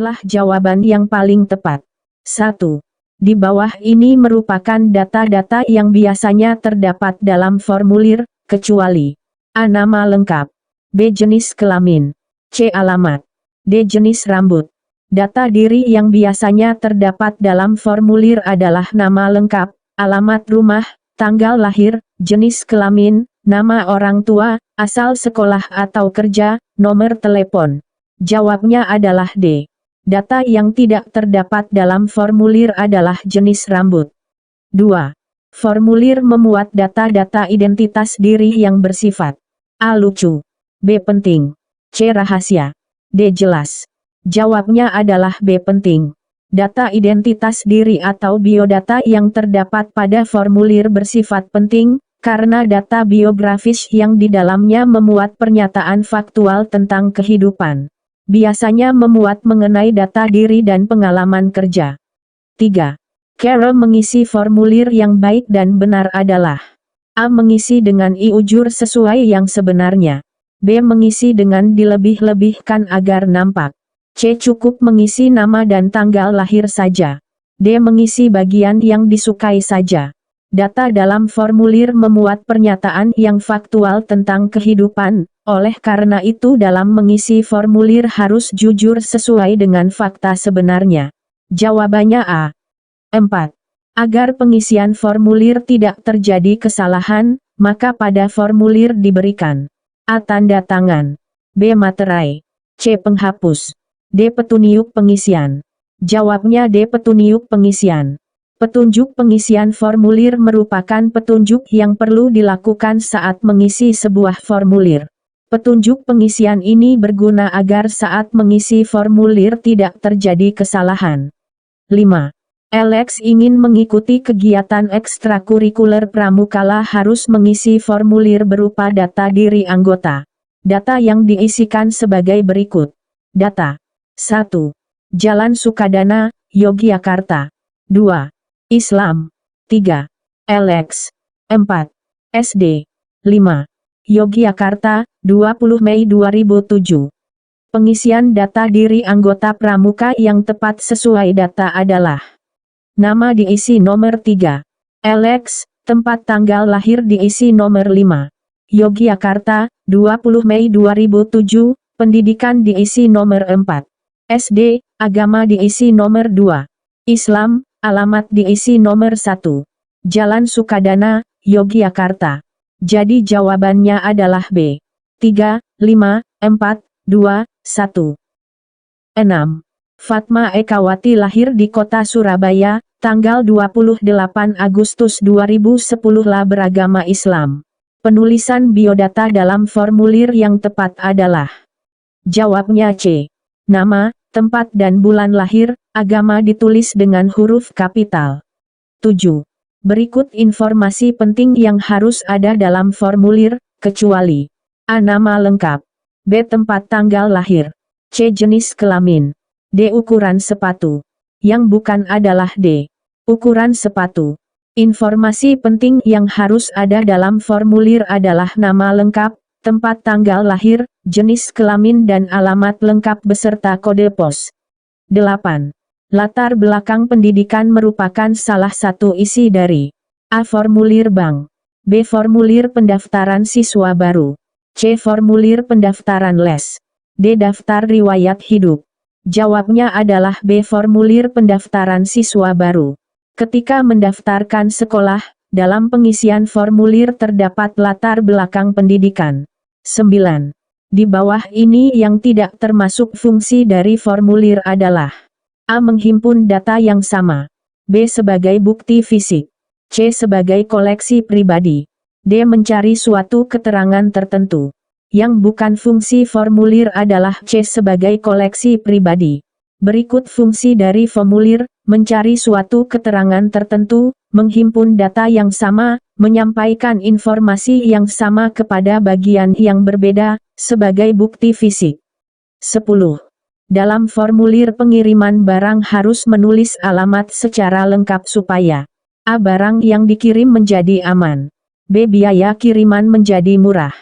Pilihlah jawaban yang paling tepat. 1. Di bawah ini merupakan data-data yang biasanya terdapat dalam formulir, kecuali A. Nama lengkap, B. Jenis kelamin, C. Alamat, D. Jenis rambut. Data diri yang biasanya terdapat dalam formulir adalah nama lengkap, alamat rumah, tanggal lahir, jenis kelamin, nama orang tua, asal sekolah atau kerja, nomor telepon. Jawabnya adalah D. Data yang tidak terdapat dalam formulir adalah jenis rambut. 2. Formulir memuat data-data identitas diri yang bersifat A. Lucu, B. Penting, C. Rahasia, D. Jelas. Jawabnya adalah B. Penting. Data identitas diri atau biodata yang terdapat pada formulir bersifat penting, karena data biografis yang di dalamnya memuat pernyataan faktual tentang kehidupan. Biasanya memuat mengenai data diri dan pengalaman kerja. 3. Cara mengisi formulir yang baik dan benar adalah A. Mengisi dengan jujur sesuai yang sebenarnya, B. Mengisi dengan dilebih-lebihkan agar nampak, C. Cukup mengisi nama dan tanggal lahir saja, D. Mengisi bagian yang disukai saja. Data dalam formulir memuat pernyataan yang faktual tentang kehidupan, oleh karena itu dalam mengisi formulir harus jujur sesuai dengan fakta sebenarnya. Jawabannya A. 4. Agar pengisian formulir tidak terjadi kesalahan, maka pada formulir diberikan A. Tanda tangan, B. Materai, C. Penghapus, D. Petuniuk pengisian. Jawabnya D. Petuniuk pengisian. Petunjuk pengisian formulir merupakan petunjuk yang perlu dilakukan saat mengisi sebuah formulir. Petunjuk pengisian ini berguna agar saat mengisi formulir tidak terjadi kesalahan. 5. Alex ingin mengikuti kegiatan ekstrakurikuler Pramukala harus mengisi formulir berupa data diri anggota. Data yang diisikan sebagai berikut. Data 1. Jalan Sukadana, Yogyakarta. 2. Islam. 3. Alex. 4. SD. 5. Yogyakarta, 20 Mei 2007. Pengisian data diri anggota pramuka yang tepat sesuai data adalah nama diisi nomor 3. Alex, tempat tanggal lahir diisi nomor 5. Yogyakarta, 20 Mei 2007, pendidikan diisi nomor 4. SD, agama diisi nomor 2. Islam, alamat diisi nomor 1. Jalan Sukadana, Yogyakarta. Jadi jawabannya adalah B. 3, 5, 4, 2, 1. 6. Fatma Ekawati lahir di kota Surabaya, tanggal 28 Agustus 2010 beragama Islam. Penulisan biodata dalam formulir yang tepat adalah jawabnya C. Nama, tempat dan bulan lahir, agama ditulis dengan huruf kapital. 7. Berikut informasi penting yang harus ada dalam formulir, kecuali A. Nama lengkap, B. Tempat tanggal lahir, C. Jenis kelamin, D. Ukuran sepatu. Yang bukan adalah D. Ukuran sepatu. Informasi penting yang harus ada dalam formulir adalah nama lengkap, tempat tanggal lahir, jenis kelamin dan alamat lengkap beserta kode pos. 8. Latar belakang pendidikan merupakan salah satu isi dari A. Formulir bank, B. Formulir pendaftaran siswa baru, C. Formulir pendaftaran les, D. Daftar riwayat hidup. Jawabnya adalah B. Formulir pendaftaran siswa baru. Ketika mendaftarkan sekolah, dalam pengisian formulir terdapat latar belakang pendidikan. 9. Di bawah ini yang tidak termasuk fungsi dari formulir adalah A. Menghimpun data yang sama, B. Sebagai bukti fisik, C. Sebagai koleksi pribadi, D. Mencari suatu keterangan tertentu. Yang bukan fungsi formulir adalah C. Sebagai koleksi pribadi. Berikut fungsi dari formulir: mencari suatu keterangan tertentu, menghimpun data yang sama, menyampaikan informasi yang sama kepada bagian yang berbeda, sebagai bukti fisik. 10. Dalam formulir pengiriman barang harus menulis alamat secara lengkap supaya A. Barang yang dikirim menjadi aman, B. Biaya kiriman menjadi murah,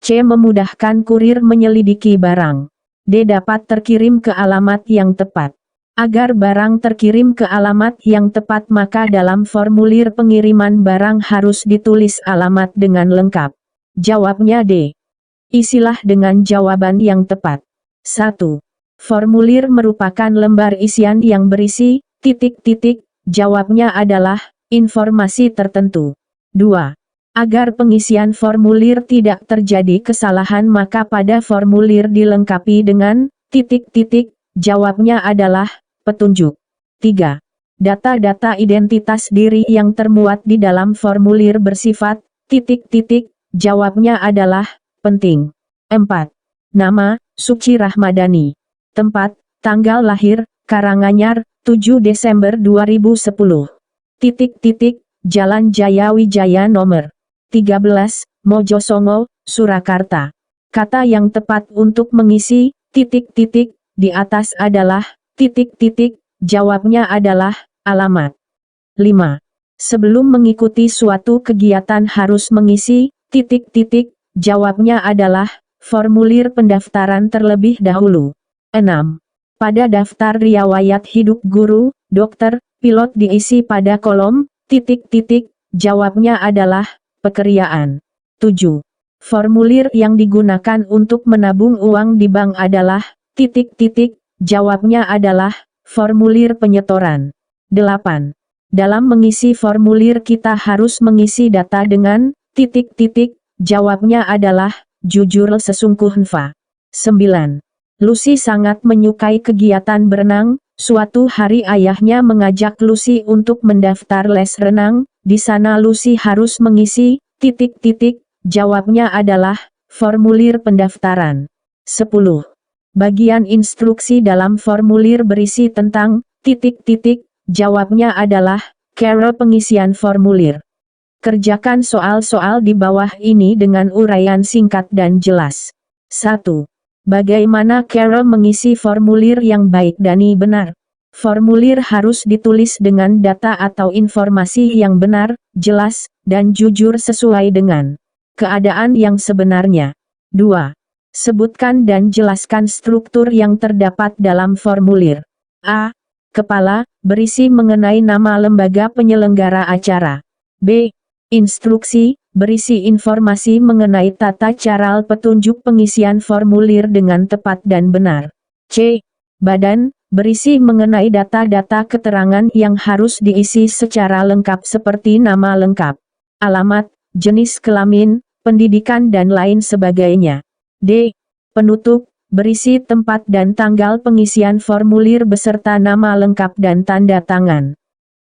C. Memudahkan kurir menyelidiki barang, D. Dapat terkirim ke alamat yang tepat. Agar barang terkirim ke alamat yang tepat maka dalam formulir pengiriman barang harus ditulis alamat dengan lengkap. Jawabnya D. Isilah dengan jawaban yang tepat. 1. Formulir merupakan lembar isian yang berisi, titik-titik, jawabnya adalah, informasi tertentu. 2. Agar pengisian formulir tidak terjadi kesalahan maka pada formulir dilengkapi dengan, titik-titik, jawabnya adalah, petunjuk. 3. Data-data identitas diri yang termuat di dalam formulir bersifat, titik-titik, jawabnya adalah, penting. 4. Nama, Suci Rahmadani. Tempat, tanggal lahir, Karanganyar, 7 Desember 2010. Titik-titik, Jalan Jaya Wijaya nomor 13, Mojosongo, Surakarta. Kata yang tepat untuk mengisi, titik-titik, di atas adalah, titik-titik, jawabnya adalah, alamat. 5. Sebelum mengikuti suatu kegiatan harus mengisi, titik-titik, jawabnya adalah, formulir pendaftaran terlebih dahulu. 6. Pada daftar riwayat hidup guru, dokter, pilot diisi pada kolom, titik-titik, jawabnya adalah, pekerjaan. 7. Formulir yang digunakan untuk menabung uang di bank adalah, titik-titik, jawabnya adalah, formulir penyetoran. 8. Dalam mengisi formulir kita harus mengisi data dengan, titik-titik, jawabnya adalah, jujur sesungguhnya. 9. Lucy sangat menyukai kegiatan berenang, suatu hari ayahnya mengajak Lucy untuk mendaftar les renang, di sana Lucy harus mengisi, titik-titik, jawabnya adalah, formulir pendaftaran. 10. Bagian instruksi dalam formulir berisi tentang, titik-titik, jawabnya adalah, cara pengisian formulir. Kerjakan soal-soal di bawah ini dengan uraian singkat dan jelas. 1. Bagaimana cara mengisi formulir yang baik dan benar? Formulir harus ditulis dengan data atau informasi yang benar, jelas, dan jujur sesuai dengan keadaan yang sebenarnya. 2. Sebutkan dan jelaskan struktur yang terdapat dalam formulir. A. Kepala, berisi mengenai nama lembaga penyelenggara acara. B. Instruksi, berisi informasi mengenai tata cara petunjuk pengisian formulir dengan tepat dan benar. C. Badan, berisi mengenai data-data keterangan yang harus diisi secara lengkap seperti nama lengkap, alamat, jenis kelamin, pendidikan dan lain sebagainya. D. Penutup, berisi tempat dan tanggal pengisian formulir beserta nama lengkap dan tanda tangan.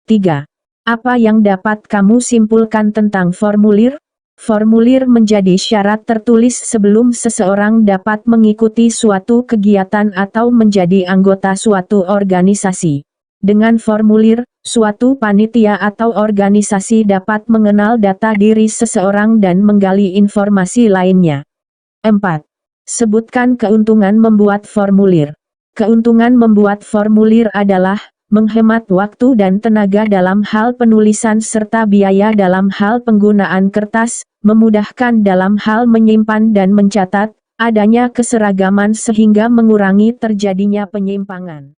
3. Apa yang dapat kamu simpulkan tentang formulir? Formulir menjadi syarat tertulis sebelum seseorang dapat mengikuti suatu kegiatan atau menjadi anggota suatu organisasi. Dengan formulir, suatu panitia atau organisasi dapat mengenal data diri seseorang dan menggali informasi lainnya. 4. Sebutkan keuntungan membuat formulir. Keuntungan membuat formulir adalah menghemat waktu dan tenaga dalam hal penulisan serta biaya dalam hal penggunaan kertas, memudahkan dalam hal menyimpan dan mencatat, adanya keseragaman sehingga mengurangi terjadinya penyimpangan.